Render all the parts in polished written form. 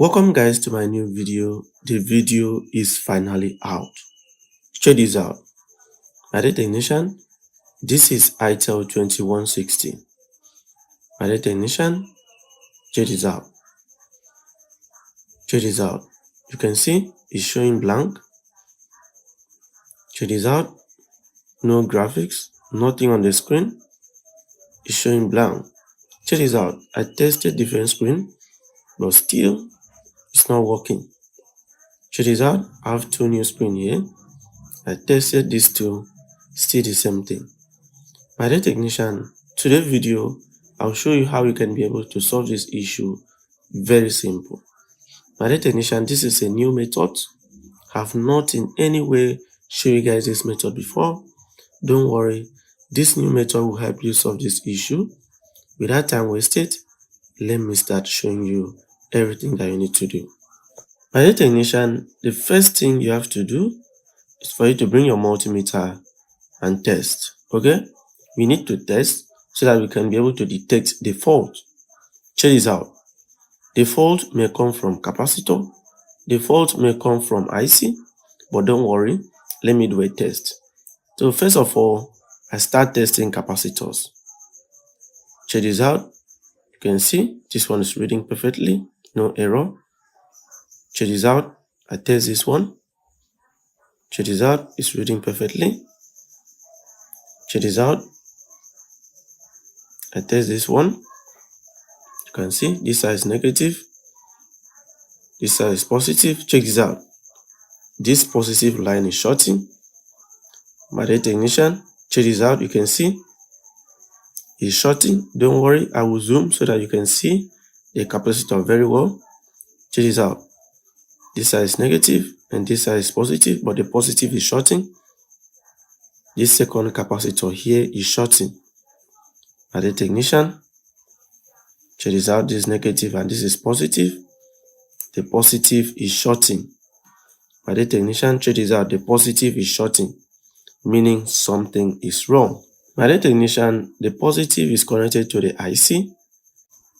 Welcome guys to my new video. The video is finally out. Check this out. My dear technician, this is ITEL 2160. My dear technician, check this out. Check this out. You can see it's showing blank. Check this out. No graphics, nothing on the screen. It's showing blank. Check this out. I tested different screen, but still it's not working. Check this out. I have two new screen here. I tested these two, still the same thing. My dear technician, today's video, I'll show you how you can be able to solve this issue. Very simple. My dear technician, this is a new method. I have not in any way shown you guys this method before. Don't worry, this new method will help you solve this issue. Without time wasted, let me start showing you everything that you need to do. My dear technician, the first thing you have to do is for you to bring your multimeter and test. Okay? We need to test so that we can be able to detect the fault. Check this out. The fault may come from capacitor. The fault may come from IC. But don't worry, let me do a test. So first of all, I start testing capacitors. Check this out. You can see this one is reading perfectly. No error. Check this out. I test this one. Check this out. It's reading perfectly. Check this out. I test this one. You can see this side is negative. This side is positive. Check this out. This positive line is shorting. My dear technician, check this out. You can see it's shorting. Don't worry, I will zoom so that you can see the capacitor very well. Check this out. This side is negative and this side is positive, but the positive is shorting. This second capacitor here is shorting. My dear technician, check this out. This is negative and this is positive. The positive is shorting. My dear technician, check this out. The positive is shorting, meaning something is wrong. My dear technician, the positive is connected to the IC.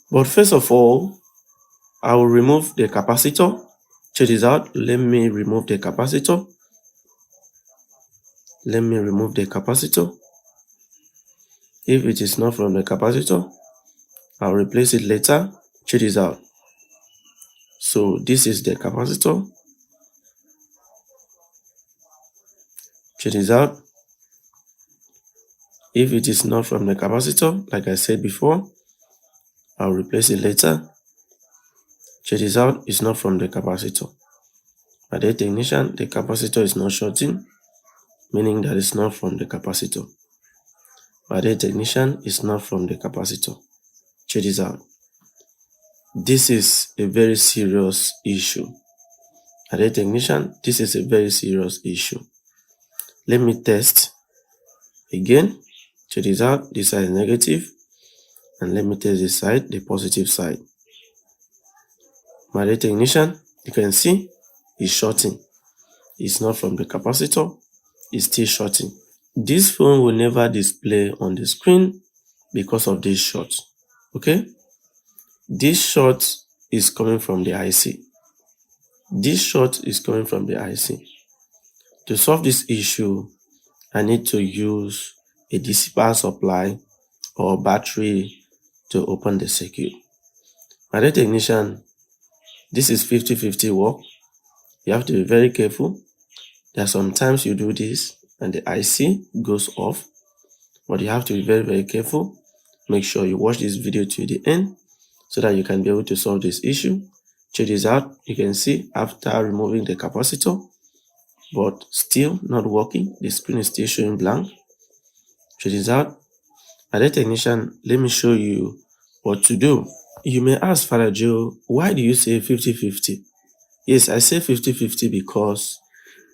But first of all, I will remove the capacitor. Check this out. Let me remove the capacitor. Let me remove the capacitor. If it is not from the capacitor, I'll replace it later. Check this out. So this is the capacitor. Check this out. If it is not from the capacitor, like I said before, I'll replace it later. Check this out. It's not from the capacitor. My dear technician, the capacitor is not shorting, meaning that it's not from the capacitor. My dear technician, it's not from the capacitor. Check this out. This is a very serious issue. My dear technician, this is a very serious issue. Let me test again. Check this out. This side is negative. And let me test this side, the positive side. My dear technician, you can see it's shorting. It's not from the capacitor. It's still shorting. This phone will never display on the screen because of this short. Okay? This short is coming from the IC. This short is coming from the IC. To solve this issue, I need to use a DC power supply or battery to open the circuit. My dear technician, this is 50-50 work. You have to be very careful. There are sometimes you do this and the IC goes off, but you have to be very, very careful. Make sure you watch this video to the end so that you can be able to solve this issue. Check this out. You can see after removing the capacitor, but still not working. The screen is still showing blank. Check this out. My dear technician, let me show you what to do. You may ask, Father Joe, why do you say 50-50? Yes, I say 50-50 because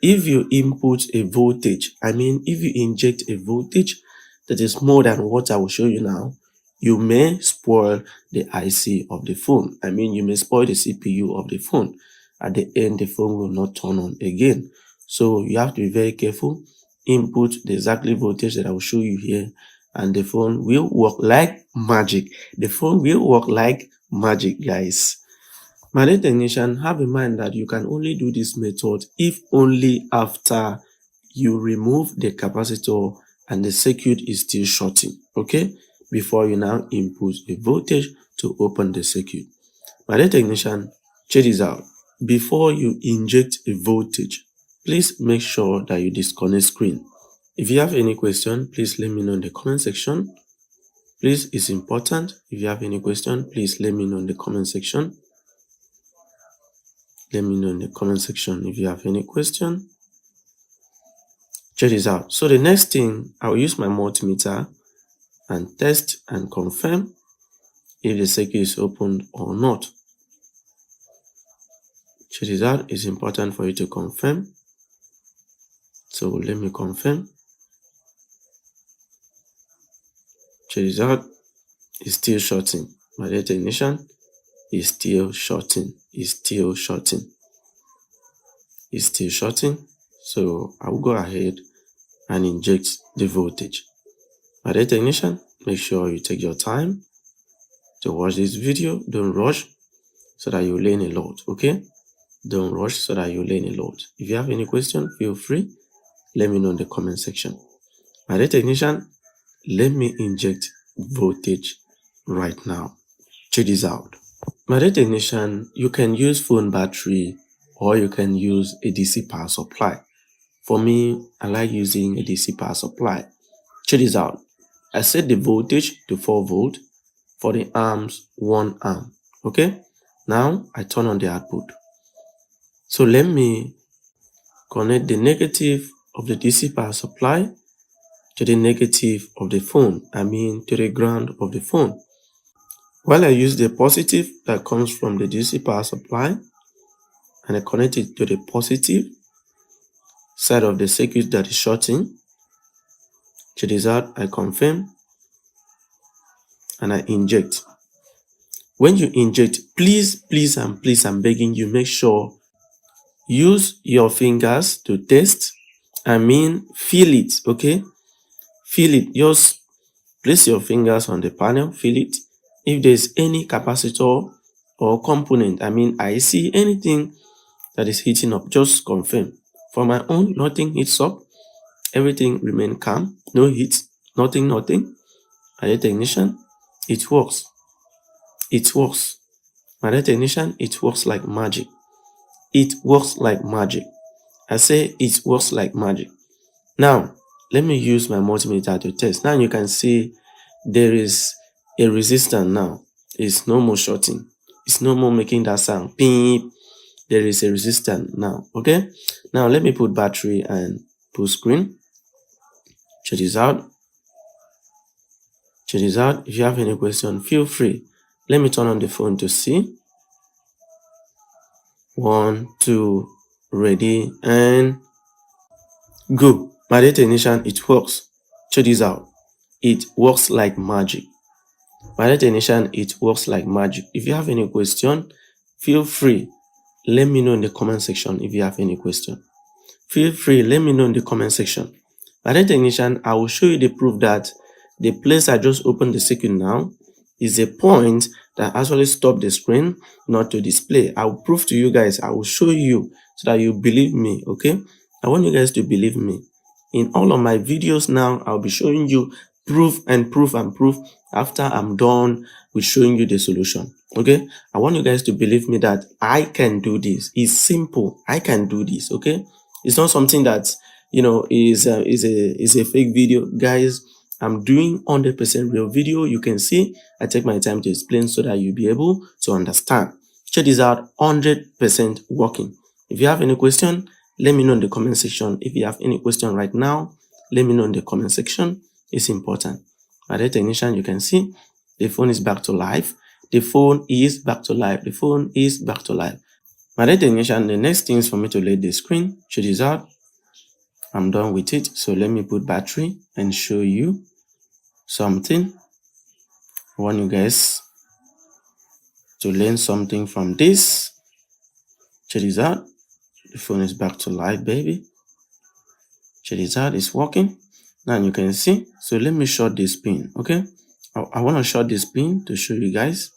if you input a voltage, if you inject a voltage that is more than what I will show you now, you may spoil the IC of the phone. You may spoil the CPU of the phone. At the end, the phone will not turn on again. So you have to be very careful. Input the exactly voltage that I will show you here, and the phone will work like magic. The phone will work like magic, guys. My dear technician, have in mind that you can only do this method if only after you remove the capacitor and the circuit is still shorting, okay? Before you now input a voltage to open the circuit. My dear technician, check this out. Before you inject a voltage, please make sure that you disconnect screen. If you have any question, please let me know in the comment section. Please, it's important. If you have any question, please let me know in the comment section. Let me know in the comment section if you have any question. Check this out. So the next thing, I will use my multimeter and test and confirm if the circuit is opened or not. Check this out. It's important for you to confirm. So let me confirm. Check this out. It's still shorting. My dear technician, is still shorting. It's still shorting. It's still shorting. So I will go ahead and inject the voltage. My dear technician, make sure you take your time to watch this video. Don't rush so that you learn a lot, okay? Don't rush so that you learn a lot. If you have any question, feel free. Let me know in the comment section. My dear technician, let me inject voltage right now. Check this out. My dear technician, you can use phone battery or you can use a DC power supply. For me, I like using a DC power supply. Check this out. I set the voltage to 4 volt for the arms 1 arm. Okay? Now I turn on the output. So let me connect the negative of the DC power supply to the negative of the phone. I mean to the ground of the phone. While I use the positive that comes from the DC power supply and I connect it to the positive side of the circuit that is shorting. Check this out. I confirm and I inject. When you inject, please, I'm begging you, make sure use your fingers to test. I mean, feel it, okay? Feel it. Just place your fingers on the panel, feel it. If there's any capacitor or component, I mean, I see anything that is heating up, just confirm. For my own, nothing heats up. Everything remain calm, no heat, nothing. My dear technician, it works. It works. My dear technician, it works like magic. It works like magic. I say it works like magic. Now, let me use my multimeter to test. Now you can see there is a resistance now. It's no more shorting. It's no more making that sound. Beep. There is a resistance now. Okay? Now let me put battery and put screen. Check this out. Check this out. If you have any question, feel free. Let me turn on the phone to see. 1, 2, ready, and go. My dear technician, it works. Check this out. It works like magic. My dear technician, it works like magic. If you have any question, feel free. Let me know in the comment section if you have any question. Feel free. Let me know in the comment section. My dear technician, I will show you the proof that the place I just opened the circuit now is a point that actually stopped the screen not to display. I will prove to you guys. I will show you so that you believe me, okay? I want you guys to believe me. In all of my videos now, I'll be showing you proof after I'm done with showing you the solution, okay? I want you guys to believe me that I can do this. It's simple. I can do this, okay? It's not something that, is a fake video. Guys, I'm doing 100% real video. You can see I take my time to explain so that you'll be able to understand. Check this out, 100% working. If you have any question, let me know in the comment section. If you have any question right now, let me know in the comment section. It's important. My dear technician, you can see the phone is back to life. The phone is back to life. The phone is back to life. My dear technician, the next thing is for me to let the screen. Check this out. I'm done with it. So let me put battery and show you something. I want you guys to learn something from this. Check this out. The phone is back to life, baby. Check this out. It's working. Now you can see. So let me short this pin, okay? I want to short this pin to show you guys.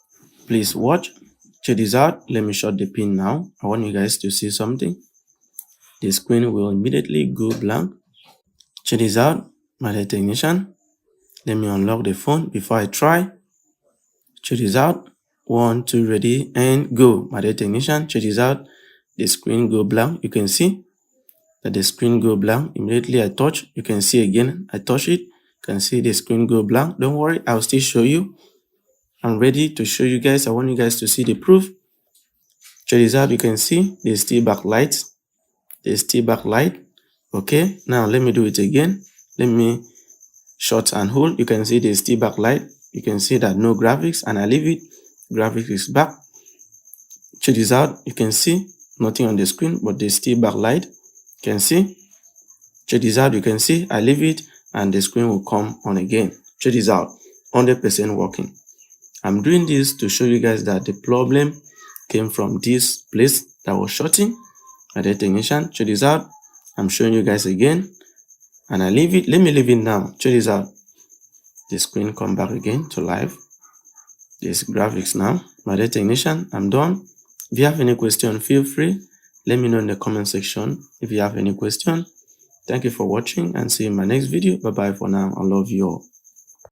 Please watch. Check this out. Let me shut the pin now. I want you guys to see something. The screen will immediately go blank. Check this out, my dear technician. Let me unlock the phone before I try. Check this out. 1, 2, ready, and go. My dear technician, check this out. The screen go blank. You can see that the screen go blank. Immediately I touch, you can see again, I touch it. You can see the screen go blank. Don't worry, I'll still show you. I'm ready to show you guys. I want you guys to see the proof. Check this out. You can see there's still backlight. There's still backlight. Okay, now let me do it again. Let me short and hold. You can see there's still backlight. You can see that no graphics, and I leave it. Graphics is back. Check this out. You can see nothing on the screen, but there's still backlight. You can see. Check this out. You can see I leave it and the screen will come on again. Check this out. 100% working. I'm doing this to show you guys that the problem came from this place that was shorting. My dear technician, check this out. I'm showing you guys again, and I leave it. Let me leave it now. Check this out. The screen come back again to life. There's graphics now. My dear technician, I'm done. If you have any question, feel free. Let me know in the comment section if you have any question. Thank you for watching, and see you in my next video. Bye bye for now. I love you all.